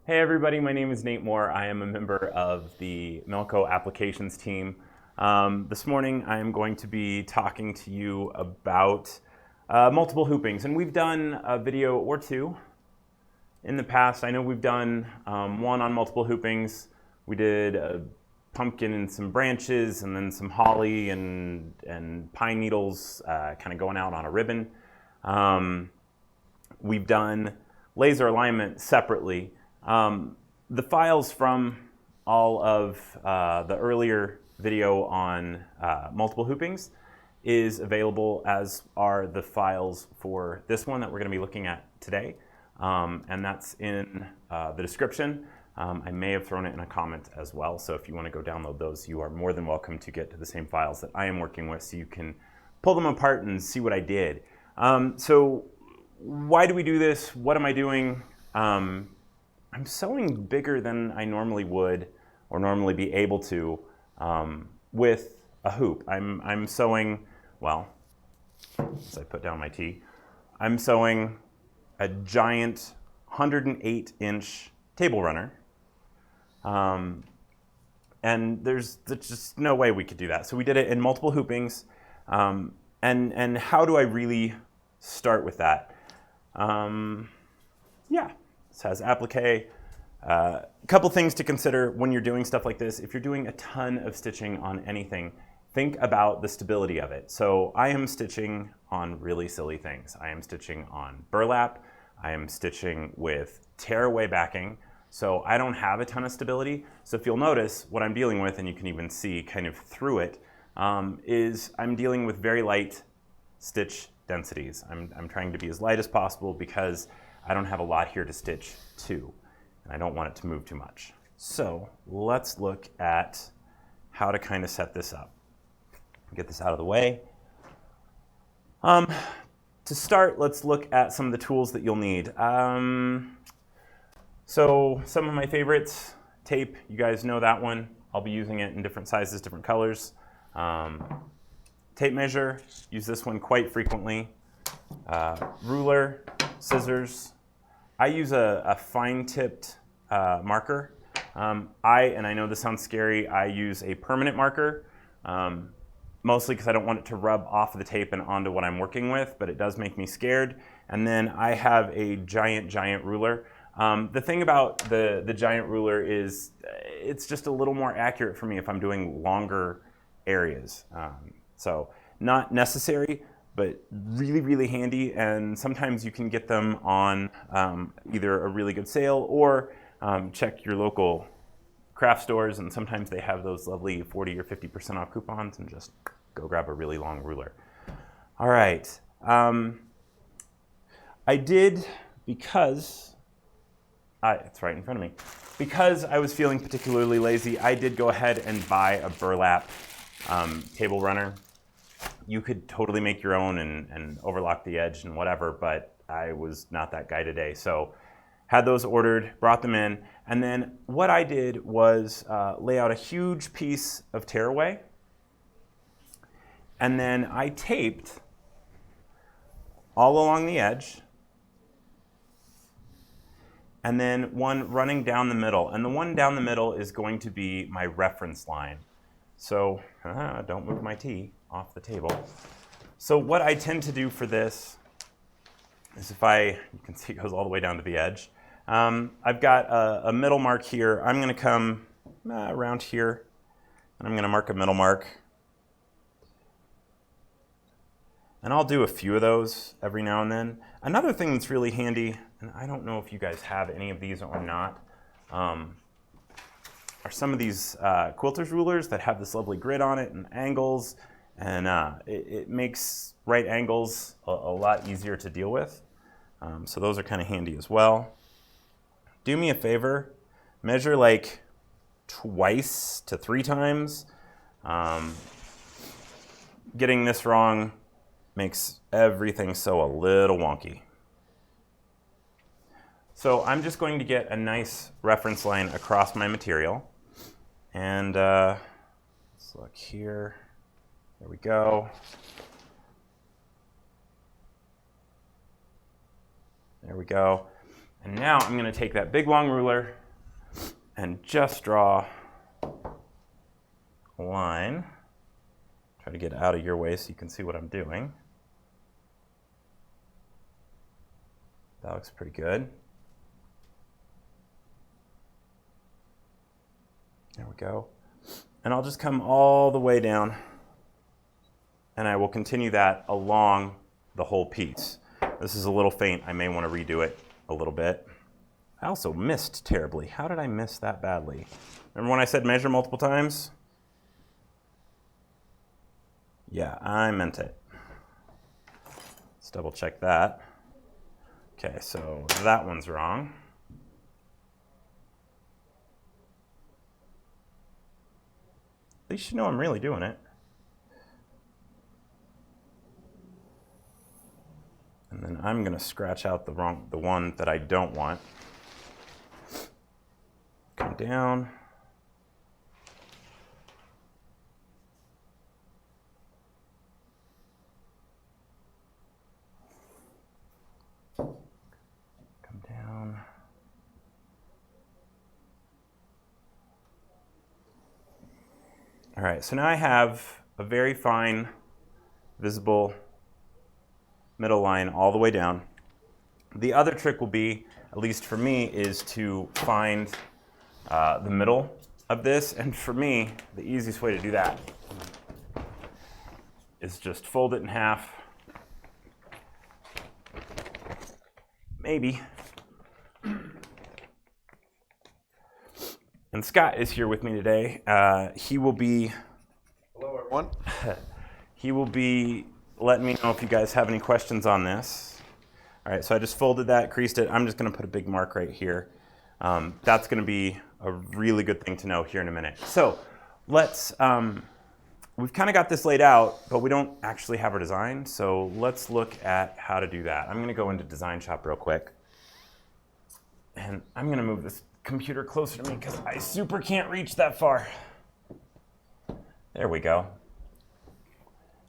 Hey everybody, my name is Nate Moore. I am a member of the Melco applications team. This morning I am going to be talking to you about multiple hoopings, and we've done a video or two in the past. I know we've done one on multiple hoopings. We did a pumpkin and some branches, and then some holly and pine needles kind of going out on a ribbon. We've done laser alignment separately. The files from all of the earlier video on multiple hoopings is available, as are the files for this one that we're going to be looking at today. And that's in the description. I may have thrown it in a comment as well, so if you want to go download those, you are more than welcome to get to the same files that I am working with, so you can pull them apart and see what I did. So why do we do this? What am I doing? I'm sewing bigger than I normally would or normally be able to with a hoop. I'm sewing, well, as I put down my tee, I'm sewing a giant 108-inch table runner. And there's just no way we could do that. So we did it in multiple hoopings. And how do I really start with that? Yeah. This has applique. A couple things to consider when you're doing stuff like this. If you're doing a ton of stitching on anything, think about the stability of it. So I am stitching on really silly things. I am stitching on burlap. I am stitching with tearaway backing. So I don't have a ton of stability. So if you'll notice, what I'm dealing with, and you can even see kind of through it, is I'm dealing with very light stitch densities. I'm trying to be as light as possible because I don't have a lot here to stitch to, and I don't want it to move too much. So let's look at how to kind of set this up. Get this out of the way. To start, let's look at some of the tools that you'll need. So some of my favorites, tape, you guys know that one. I'll be using it in different sizes, different colors. Tape measure, use this one quite frequently. Ruler, scissors. I use a fine-tipped marker. And I know this sounds scary, I use a permanent marker, mostly because I don't want it to rub off of the tape and onto what I'm working with, but it does make me scared. And then I have a giant ruler. The thing about the giant ruler is it's just a little more accurate for me if I'm doing longer areas. So not necessary, but really, really handy, and sometimes you can get them on either a really good sale or check your local craft stores, and sometimes they have those lovely 40 or 50% off coupons, and just go grab a really long ruler. All right. I did, because, it's right in front of me, because I was feeling particularly lazy, I did go ahead and buy a burlap table runner. You could totally make your own and overlock the edge and whatever, but I was not that guy today. So had those ordered, brought them in, and then what I did was lay out a huge piece of tearaway, and then I taped all along the edge, and then one running down the middle. And the one down the middle is going to be my reference line. So don't move my tee off the table. So what I tend to do for this is, you can see it goes all the way down to the edge. I've got a middle mark here. I'm going to come around here, and I'm going to mark a middle mark. And I'll do a few of those every now and then. Another thing that's really handy, and I don't know if you guys have any of these or not, are some of these quilter's rulers that have this lovely grid on it and angles, and it makes right angles a lot easier to deal with. So those are kind of handy as well. Do me a favor, measure like twice to 3 times. Getting this wrong makes everything sew a little wonky. So I'm just going to get a nice reference line across my material. And let's look here. There we go. There we go. And now I'm going to take that big long ruler and just draw a line. Try to get out of your way so you can see what I'm doing. That looks pretty good. There we go. And I'll just come all the way down, and I will continue that along the whole piece. This is a little faint. I may want to redo it a little bit. I also missed terribly. How did I miss that badly? Remember when I said measure multiple times? Yeah, I meant it. Let's double check that. Okay, so that one's wrong. At least you know I'm really doing it. And then I'm going to scratch out the one that I don't want. Come down. Come down. All right, so now I have a very fine, visible middle line all the way down. The other trick will be, at least for me, is to find the middle of this. And for me, the easiest way to do that is just fold it in half. Maybe. And Scott is here with me today. He will be... Hello, everyone. He will be letting me know if you guys have any questions on this. All right, so I just folded that, creased it. I'm just going to put a big mark right here. That's going to be a really good thing to know here in a minute. So let's, we've kind of got this laid out, but we don't actually have our design. So let's look at how to do that. I'm going to go into Design Shop real quick. And I'm going to move this computer closer to me because I super can't reach that far. There we go.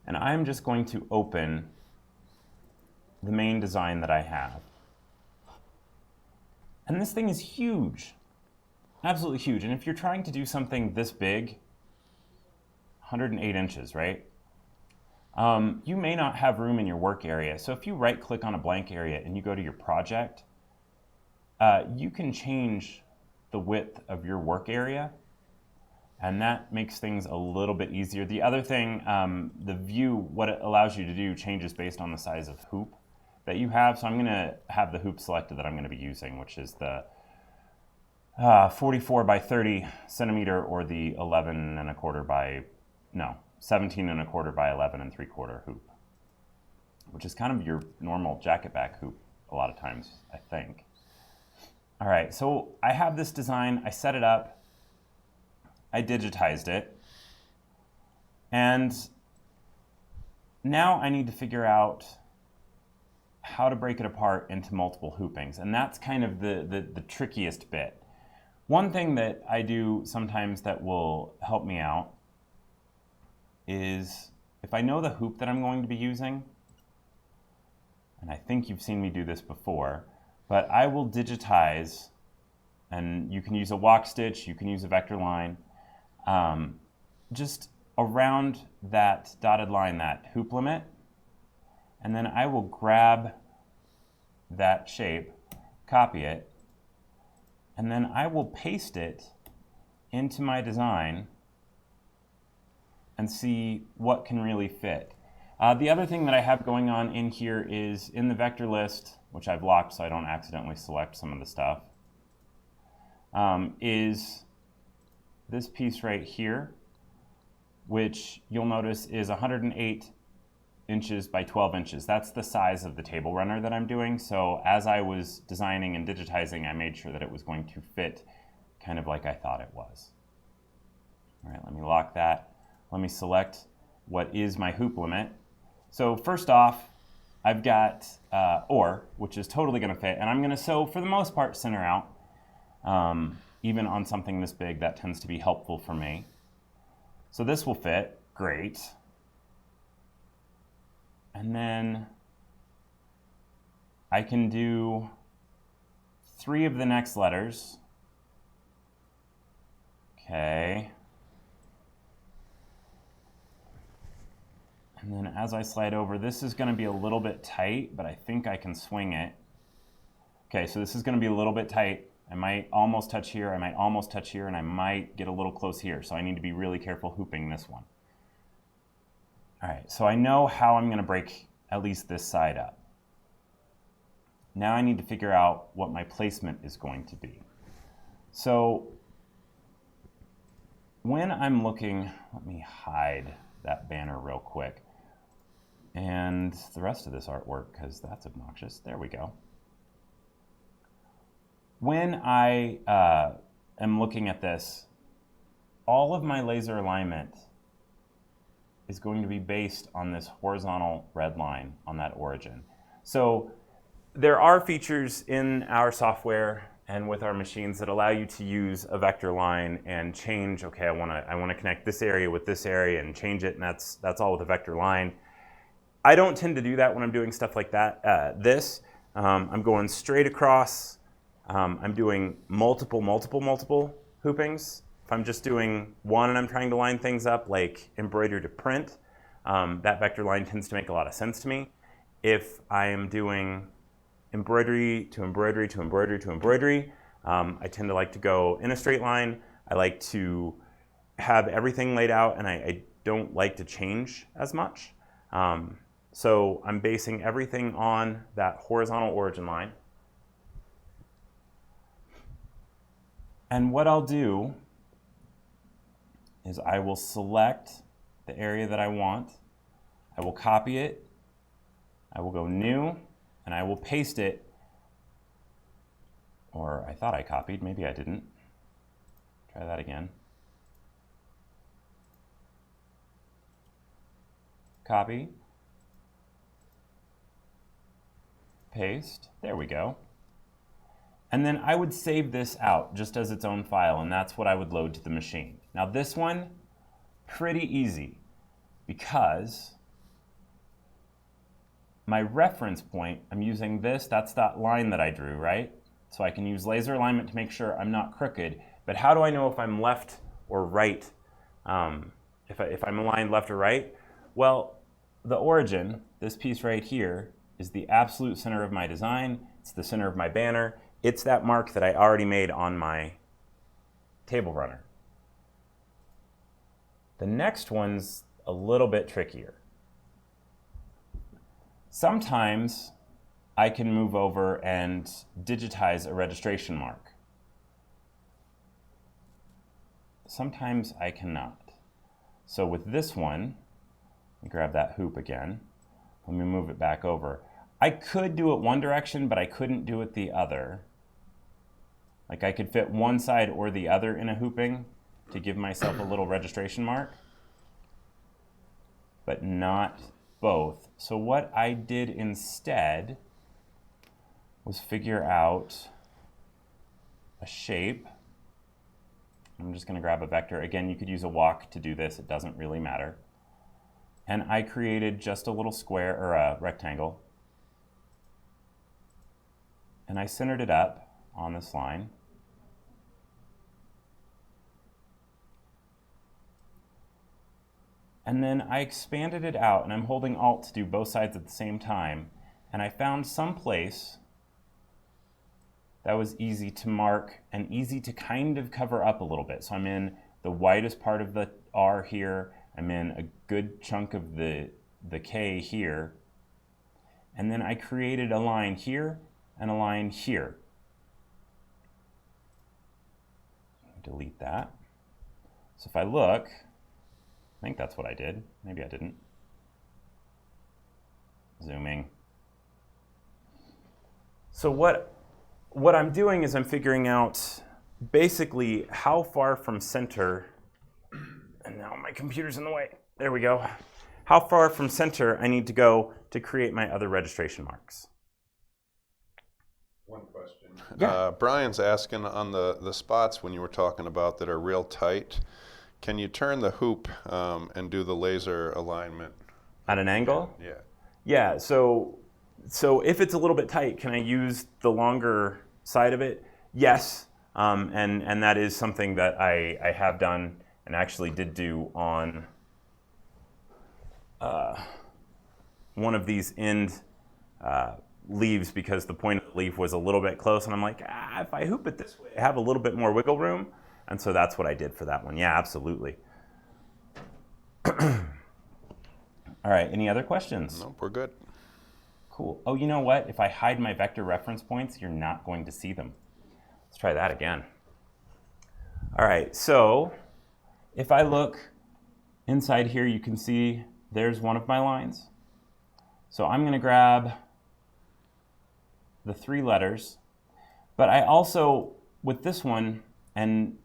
And I'm just going to open the main design that I have. And this thing is huge, absolutely huge. And if you're trying to do something this big, 108 inches, right? You may not have room in your work area. So if you right click on a blank area and you go to your project, you can change the width of your work area. And that makes things a little bit easier. The other thing, the view, what it allows you to do changes based on the size of hoop that you have. So I'm going to have the hoop selected that I'm going to be using, which is the 44 by 30 centimeter or the 17 and a quarter by 11 3/4 hoop, which is kind of your normal jacket back hoop a lot of times, I think. All right, so I have this design, I set it up. I digitized it, and now I need to figure out how to break it apart into multiple hoopings, and that's kind of the trickiest bit. One thing that I do sometimes that will help me out is if I know the hoop that I'm going to be using, and I think you've seen me do this before, but I will digitize, and you can use a walk stitch, you can use a vector line, just around that dotted line, that hoop limit, and then I will grab that shape, copy it, and then I will paste it into my design and see what can really fit. The other thing that I have going on in here is in the vector list, which I've locked so I don't accidentally select some of the stuff, is this piece right here, which you'll notice is 108 inches by 12 inches. That's the size of the table runner that I'm doing. So as I was designing and digitizing, I made sure that it was going to fit kind of like I thought it was. All right, let me lock that. Let me select what is my hoop limit. So first off, I've got which is totally gonna fit, and I'm gonna sew, for the most part, center out. Even on something this big, that tends to be helpful for me. So this will fit, great. And then I can do 3 of the next letters. Okay. And then as I slide over, this is going to be a little bit tight, but I think I can swing it. Okay, so this is going to be a little bit tight. I might almost touch here, I might almost touch here, and I might get a little close here. So I need to be really careful hooping this one. All right, so I know how I'm going to break at least this side up. Now I need to figure out what my placement is going to be. So when I'm looking, let me hide that banner real quick. And the rest of this artwork, because that's obnoxious. There we go. When I am looking at this, all of my laser alignment is going to be based on this horizontal red line on that origin. So there are features in our software and with our machines that allow you to use a vector line and change, okay, I want to connect this area with this area and change it, and that's all with a vector line. I don't tend to do that when I'm doing stuff like that. I'm going straight across. I'm doing multiple hoopings. If I'm just doing one and I'm trying to line things up like embroidery to print, that vector line tends to make a lot of sense to me. If I am doing embroidery to embroidery to embroidery to embroidery, I tend to like to go in a straight line. I like to have everything laid out, and I don't like to change as much. So I'm basing everything on that horizontal origin line. And what I'll do is I will select the area that I want. I will copy it. I will go new, and I will paste it. Or I thought I copied, maybe I didn't. Try that again. Copy. Paste. There we go. And then I would save this out just as its own file, and that's what I would load to the machine. Now this one, pretty easy, because my reference point, I'm using this, that's that line that I drew, right? So I can use laser alignment to make sure I'm not crooked, but how do I know if I'm left or right? If I'm aligned left or right? Well, the origin, this piece right here, is the absolute center of my design. It's the center of my banner. It's that mark that I already made on my table runner. The next one's a little bit trickier. Sometimes I can move over and digitize a registration mark. Sometimes I cannot. So with this one, let me grab that hoop again. Let me move it back over. I could do it one direction, but I couldn't do it the other. Like I could fit one side or the other in a hooping to give myself a little registration mark, but not both. So what I did instead was figure out a shape. I'm just going to grab a vector. Again, you could use a walk to do this. It doesn't really matter. And I created just a little square or a rectangle. And I centered it up on this line. And then I expanded it out, and I'm holding Alt to do both sides at the same time. And I found some place that was easy to mark and easy to kind of cover up a little bit. So I'm in the widest part of the R here. I'm in a good chunk of the K here. And then I created a line here and a line here. Delete that. So if I look, I think that's what I did. Maybe I didn't. Zooming. So what I'm doing is I'm figuring out basically how far from center, and now my computer's in the way. There we go. How far from center I need to go to create my other registration marks. One question. Yeah. Brian's asking on the spots when you were talking about that are real tight, can you turn the hoop and do the laser alignment? At an angle? Yeah. Yeah, so if it's a little bit tight, can I use the longer side of it, yes, and that is something that I have done and actually did do on one of these end leaves, because the point of the leaf was a little bit close, and I'm like, if I hoop it this way, I have a little bit more wiggle room, and so that's what I did for that one. Yeah, absolutely. All right, any other questions? Nope, we're good. Cool. Oh, you know what? If I hide my vector reference points, you're not going to see them. Let's try that again. All right, so if I look inside here, you can see there's one of my lines. So I'm going to grab the 3 letters, but I also, with this one, and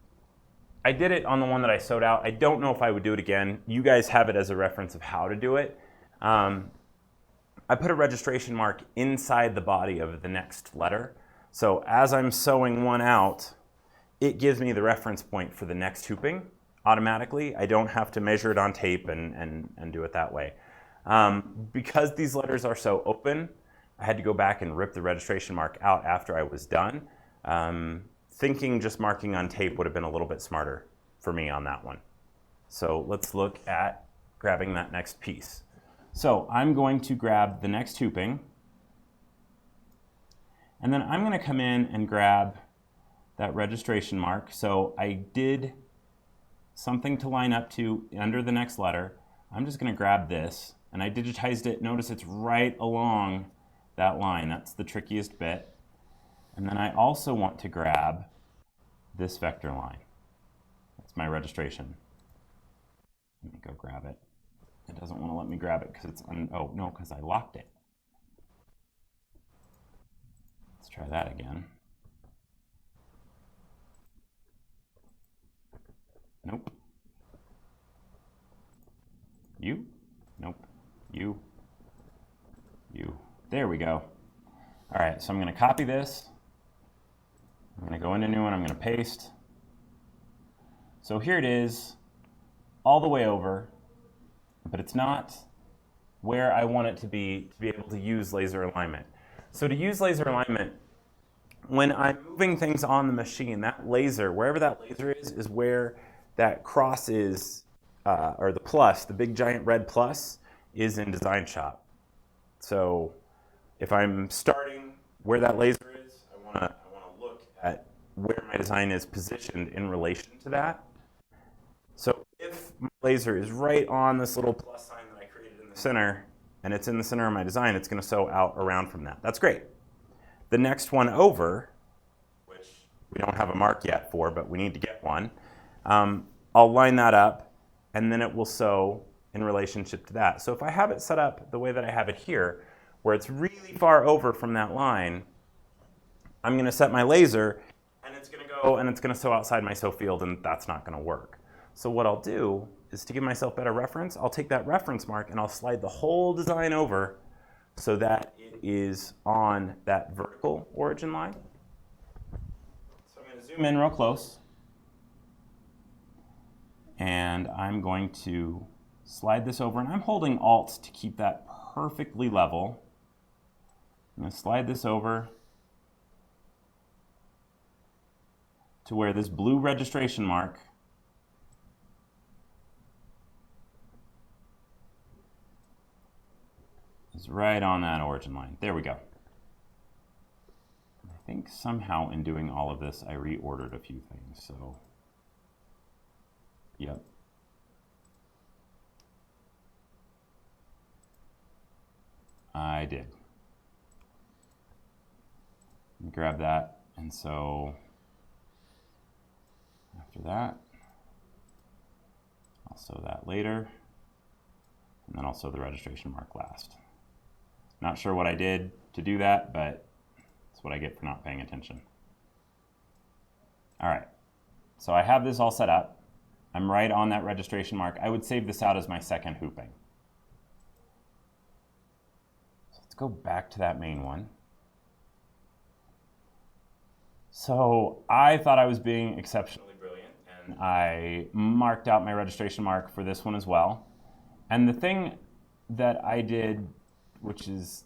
I did it on the one that I sewed out. I don't know if I would do it again. You guys have it as a reference of how to do it. I put a registration mark inside the body of the next letter. So as I'm sewing one out, it gives me the reference point for the next hooping automatically. I don't have to measure it on tape and do it that way. Because these letters are so open, I had to go back and rip the registration mark out after I was done. Thinking just marking on tape would have been a little bit smarter for me on that one. So let's look at grabbing that next piece. So I'm going to grab the next hooping, and then I'm going to come in and grab that registration mark. So I did something to line up to under the next letter. I'm just going to grab this, and I digitized it. Notice it's right along that line. That's the trickiest bit. And then I also want to grab this vector line. That's my registration. Let me go grab it. It doesn't want to let me grab it because it's oh no, because I locked it. Let's try that again. Nope. You? Nope. You. There we go. All right, so I'm going to copy this. I'm going to go into new one. I'm going to paste. So here it is, all the way over, but it's not where I want it to be able to use laser alignment. So to use laser alignment, when I'm moving things on the machine, that laser, wherever that laser is where that cross is, or the plus, the big giant red plus, is in Design Shop. So if I'm starting where that laser is, I want to look at where my design is positioned in relation to that. So if my laser is right on this little plus sign that I created in the center, and it's in the center of my design, it's going to sew out around from that. That's great. The next one over, which we don't have a mark yet for, but we need to get one, I'll line that up, and then it will sew in relationship to that. So if I have it set up the way that I have it here, where it's really far over from that line, I'm going to set my laser, and it's going to go and it's going to sew outside my sew field, and that's not going to work. So what I'll do is, to give myself better reference, I'll take that reference mark and I'll slide the whole design over so that it is on that vertical origin line. So I'm going to zoom in real close, and I'm going to slide this over, and I'm holding Alt to keep that perfectly level. I'm going to slide this over to where this blue registration mark is right on that origin line. There we go. I think somehow in doing all of this, I reordered a few things, so yep. I did. Grab that, and so after that, I'll sew that later, and then I'll sew the registration mark last. Not sure what I did to do that, but that's what I get for not paying attention. All right, so I have this all set up. I'm right on that registration mark. I would save this out as my second hooping. So let's go back to that main one. So I thought I was being exceptionally brilliant, and I marked out my registration mark for this one as well. And the thing that I did, which is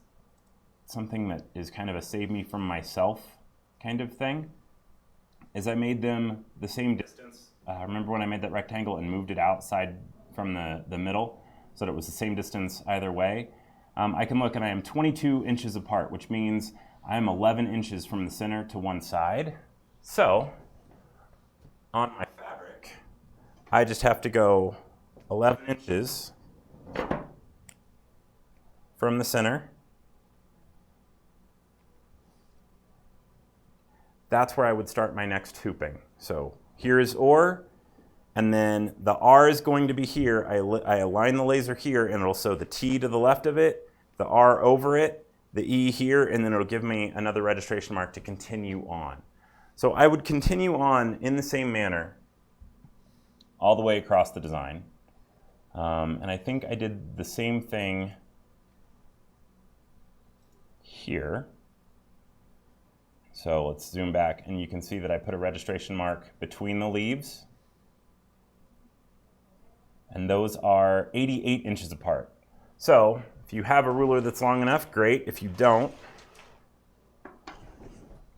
something that is kind of a save me from myself kind of thing is I made them the same distance. Remember when I made that rectangle and moved it outside from the middle so that it was the same distance either way? I can look and I am 22 inches apart, which means I'm 11 inches from the center to one side. So on my fabric, I just have to go 11 inches from the center. That's where I would start my next hooping. So here is or, and then the R is going to be here. I align the laser here, and it'll sew the T to the left of it, the R over it, the E here, and then it'll give me another registration mark to continue on. So I would continue on in the same manner all the way across the design. And I think I did the same thing here. So let's zoom back, and you can see that I put a registration mark between the leaves. And those are 88 inches apart. So if you have a ruler that's long enough, great. If you don't,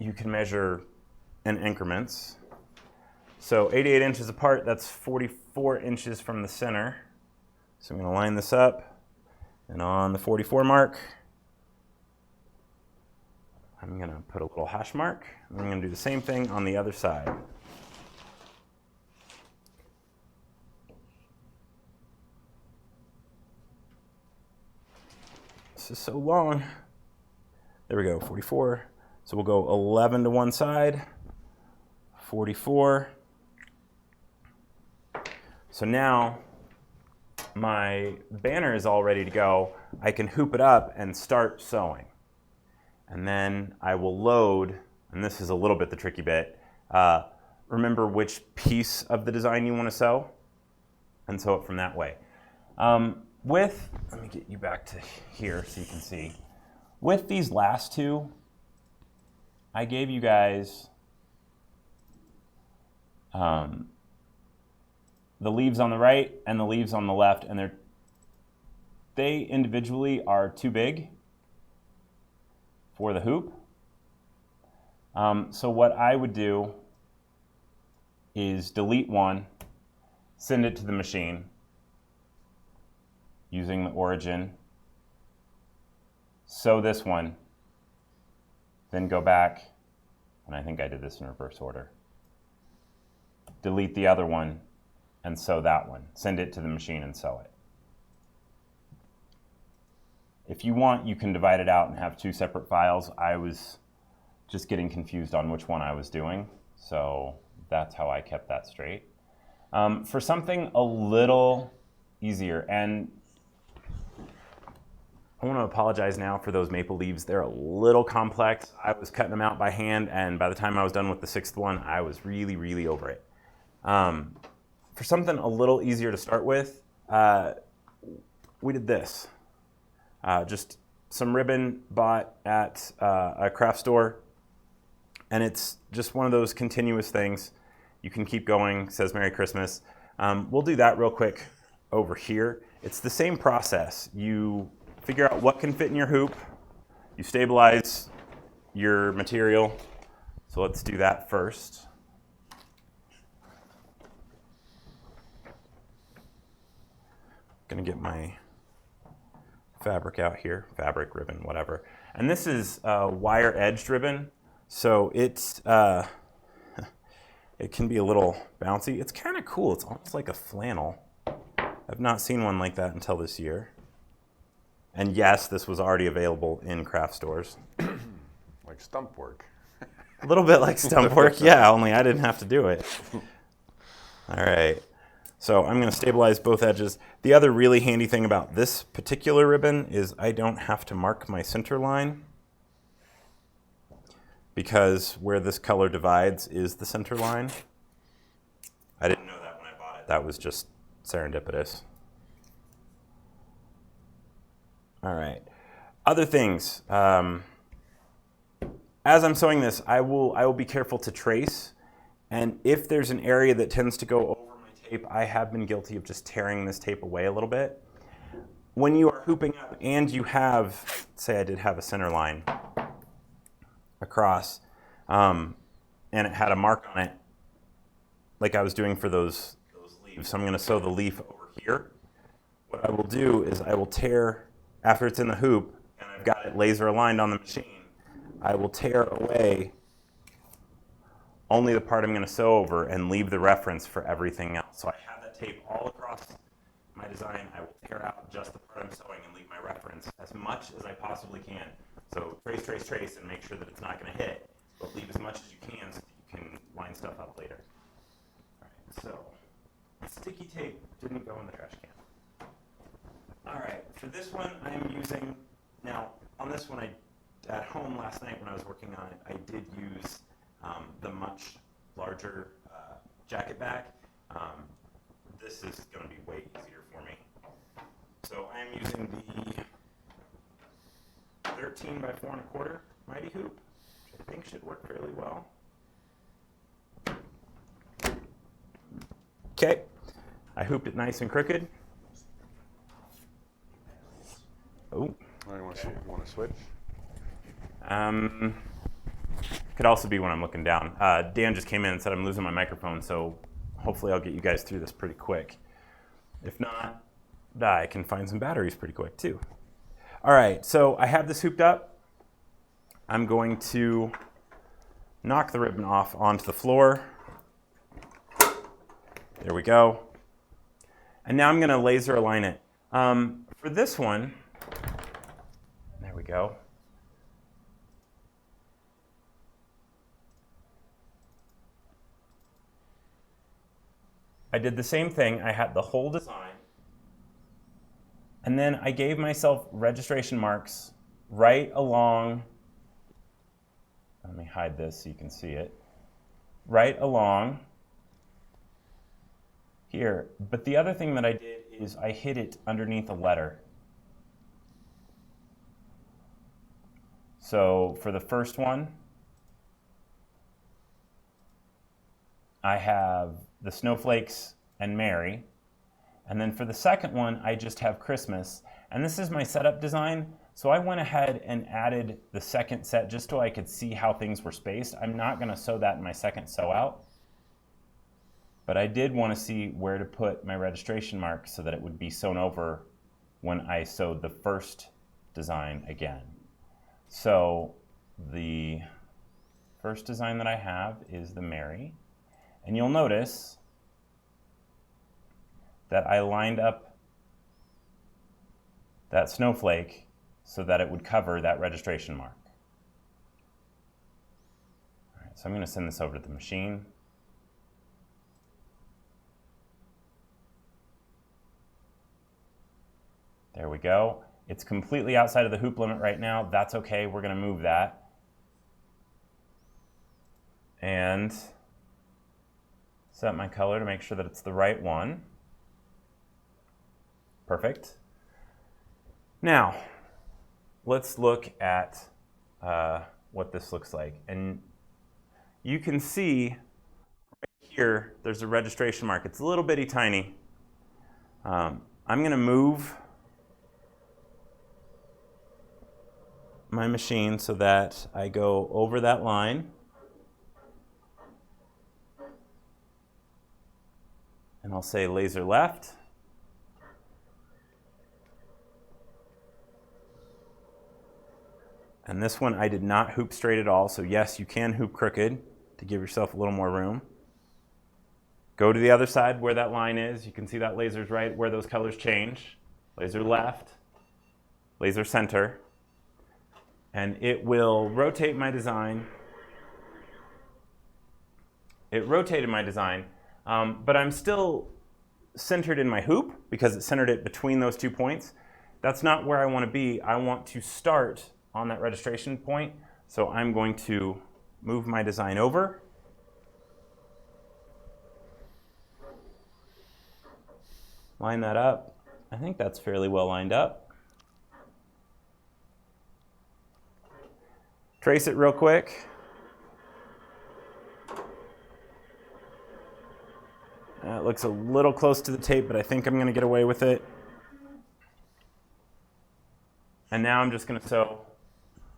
you can measure in increments. So 88 inches apart, that's 44 inches from the center. So I'm going to line this up, and on the 44 mark, I'm going to put a little hash mark, and I'm going to do the same thing on the other side. This is so long. There we go, 44. So we'll go 11 to one side, 44. So now my banner is all ready to go. I can hoop it up and start sewing. And then I will load, and this is a little bit the tricky bit, remember which piece of the design you want to sew, and sew it from that way. Let me get you back to here so you can see. With these last two, I gave you guys the leaves on the right and the leaves on the left, and they individually are too big for the hoop. So what I would do is delete one, send it to the machine using the origin, sew this one, then go back, and I think I did this in reverse order. Delete the other one and sew that one. Send it to the machine and sew it. If you want, you can divide it out and have two separate files. I was just getting confused on which one I was doing, so that's how I kept that straight. For something a little easier, and I want to apologize now for those maple leaves. They're a little complex. I was cutting them out by hand, and by the time I was done with the sixth one, I was really, really over it. For something a little easier to start with, we did this. Just some ribbon bought at a craft store, and it's just one of those continuous things. You can keep going, says Merry Christmas. We'll do that real quick over here. It's the same process. You figure out what can fit in your hoop, you stabilize your material, so let's do that first. Gonna get my fabric out here, fabric, ribbon, whatever. And this is wire edged ribbon, so it's it can be a little bouncy. It's kind of cool. It's almost like a flannel. I've not seen one like that until this year. And yes, this was already available in craft stores. Like stump work. A little bit like stump work, yeah, only I didn't have to do it. All right. So I'm going to stabilize both edges. The other really handy thing about this particular ribbon is I don't have to mark my center line, because where this color divides is the center line. I didn't know that when I bought it. That was just serendipitous. All right. Other things. As I'm sewing this, I will be careful to trace. And if there's an area that tends to go over my tape, I have been guilty of just tearing this tape away a little bit. When you are hooping up and you have, say I did have a center line across, and it had a mark on it like I was doing for those leaves. So I'm going to sew the leaf over here. What I will do is I will tear, after it's in the hoop, and I've got it laser aligned on the machine, I will tear away only the part I'm going to sew over and leave the reference for everything else. So I have that tape all across my design. I will tear out just the part I'm sewing and leave my reference as much as I possibly can. So trace, trace, trace, and make sure that it's not going to hit, but leave as much as you can so that you can line stuff up later. All right, so sticky tape didn't go in the trash can. All right, for this one I'm using, now on this one at home last night when I was working on it, I did use the much larger jacket back. This is going to be way easier for me. So I'm using the 13 by 4¼ Mighty Hoop, which I think should work fairly well. Okay, I hooped it nice and crooked. Oh. You want to switch? Could also be when I'm looking down. Dan just came in and said I'm losing my microphone, so hopefully I'll get you guys through this pretty quick. If not, I can find some batteries pretty quick too. All right, so I have this hooped up. I'm going to knock the ribbon off onto the floor. There we go. And now I'm going to laser align it. For this one, there we go. I did the same thing. I had the whole design, and then I gave myself registration marks right along, let me hide this so you can see it, right along here. But the other thing that I did is I hid it underneath a letter. So for the first one, I have the snowflakes and Mary. And then for the second one, I just have Christmas. And this is my setup design. So I went ahead and added the second set just so I could see how things were spaced. I'm not going to sew that in my second sew out. But I did want to see where to put my registration mark so that it would be sewn over when I sewed the first design again. So the first design that I have is the Mary. And you'll notice that I lined up that snowflake so that it would cover that registration mark. All right, so I'm going to send this over to the machine. There we go. It's completely outside of the hoop limit right now. That's okay. We're going to move that. And set my color to make sure that it's the right one. Perfect. Now, let's look at what this looks like. And you can see right here, there's a registration mark. It's a little bitty tiny. I'm going to move my machine so that I go over that line. And I'll say laser left. And this one I did not hoop straight at all, so yes, you can hoop crooked to give yourself a little more room. Go to the other side where that line is. You can see that laser's right where those colors change. Laser left, laser center, and it will rotate my design. It rotated my design. But I'm still centered in my hoop because it centered it between those 2 points. That's not where I want to be. I want to start on that registration point. So I'm going to move my design over. Line that up. I think that's fairly well lined up. Trace it real quick. It looks a little close to the tape, but I think I'm going to get away with it. And now I'm just going to sew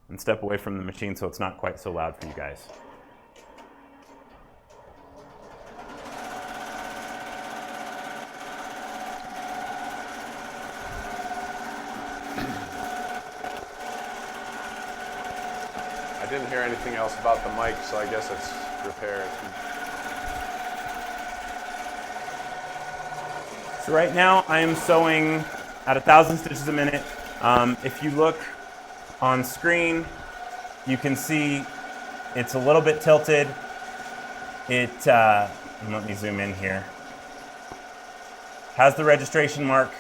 and step away from the machine so it's not quite so loud for you guys. didn't hear anything else about the mic, so I guess it's repaired. So right now I am sewing at 1,000 stitches a minute. If you look on screen, you can see it's a little bit tilted. Let me zoom in here. Has the registration mark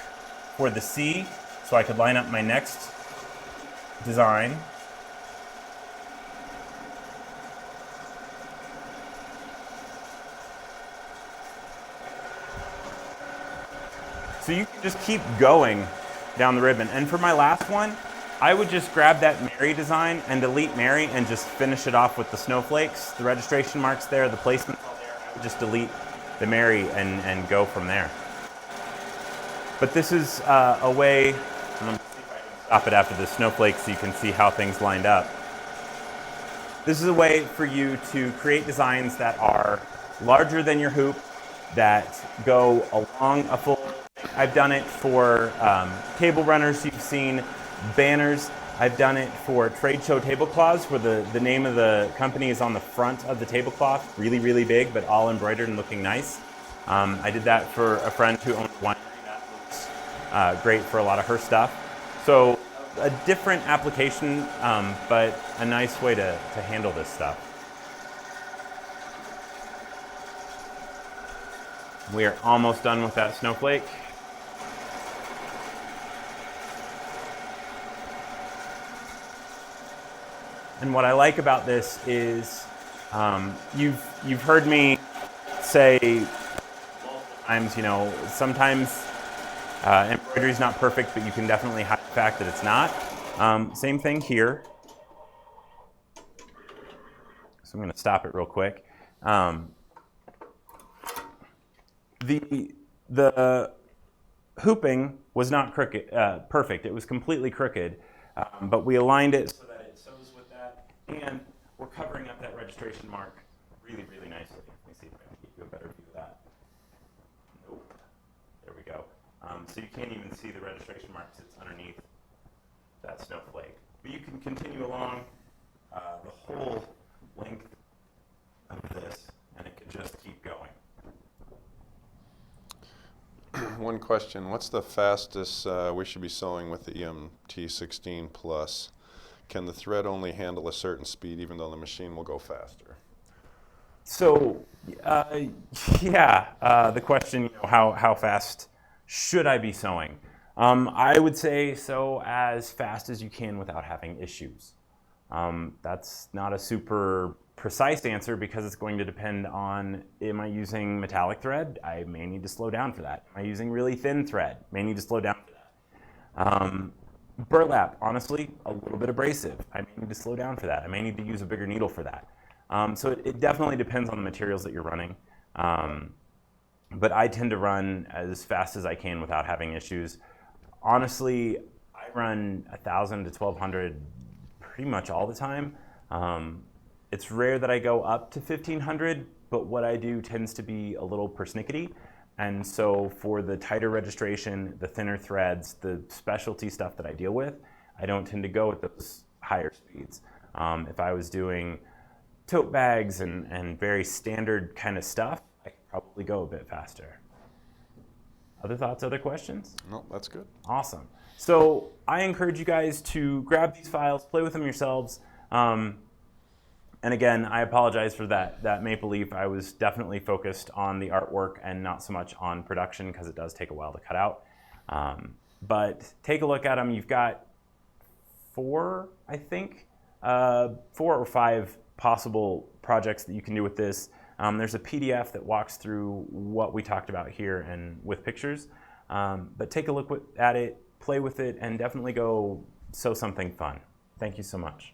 for the C, so I could line up my next design. So you can just keep going down the ribbon. And for my last one, I would just grab that Mary design and delete Mary and just finish it off with the snowflakes. The registration mark's there, the placement's all there. I would just delete the Mary and go from there. But this is a way, and I'm going to see if I can stop it after the snowflakes so you can see how things lined up. This is a way for you to create designs that are larger than your hoop, that go along a full. I've done it for table runners you've seen, banners. I've done it for trade show tablecloths where the name of the company is on the front of the tablecloth, really, really big, but all embroidered and looking nice. I did that for a friend who owns a winery. That looks great for a lot of her stuff. So a different application, but a nice way to handle this stuff. We are almost done with that snowflake. And what I like about this is you've heard me say multiple times, you know, sometimes embroidery is not perfect, but you can definitely hide the fact that it's not. Same thing here. So I'm going to stop it real quick. The hooping was not perfect. It was completely crooked, but we aligned it so that it sews with that, and we're covering up that registration mark really, really nicely. Let me see if I can give you a better view of that. Nope. There we go. So you can't even see the registration mark sits underneath that snowflake. But you can continue along the whole length of this, and it could just keep going. One question, what's the fastest we should be sewing with the EMT16 Plus? Can the thread only handle a certain speed even though the machine will go faster? So, the question, you know, how fast should I be sewing? I would say sew as fast as you can without having issues. That's not a super precise answer because it's going to depend on, am I using metallic thread? I may need to slow down for that. Am I using really thin thread? May need to slow down for that. Burlap, honestly, a little bit abrasive. I may need to slow down for that. I may need to use a bigger needle for that. So it definitely depends on the materials that you're running. But I tend to run as fast as I can without having issues. Honestly, I run 1,000 to 1,200 pretty much all the time. It's rare that I go up to 1,500, but what I do tends to be a little persnickety. And so for the tighter registration, the thinner threads, the specialty stuff that I deal with, I don't tend to go at those higher speeds. If I was doing tote bags and very standard kind of stuff, I could probably go a bit faster. Other thoughts, other questions? No, that's good. Awesome. So I encourage you guys to grab these files, play with them yourselves. And again, I apologize for that maple leaf. I was definitely focused on the artwork and not so much on production because it does take a while to cut out. But take a look at them. You've got 4 or 5 possible projects that you can do with this. There's a PDF that walks through what we talked about here and with pictures. But take a look at it, play with it, and definitely go sew something fun. Thank you so much.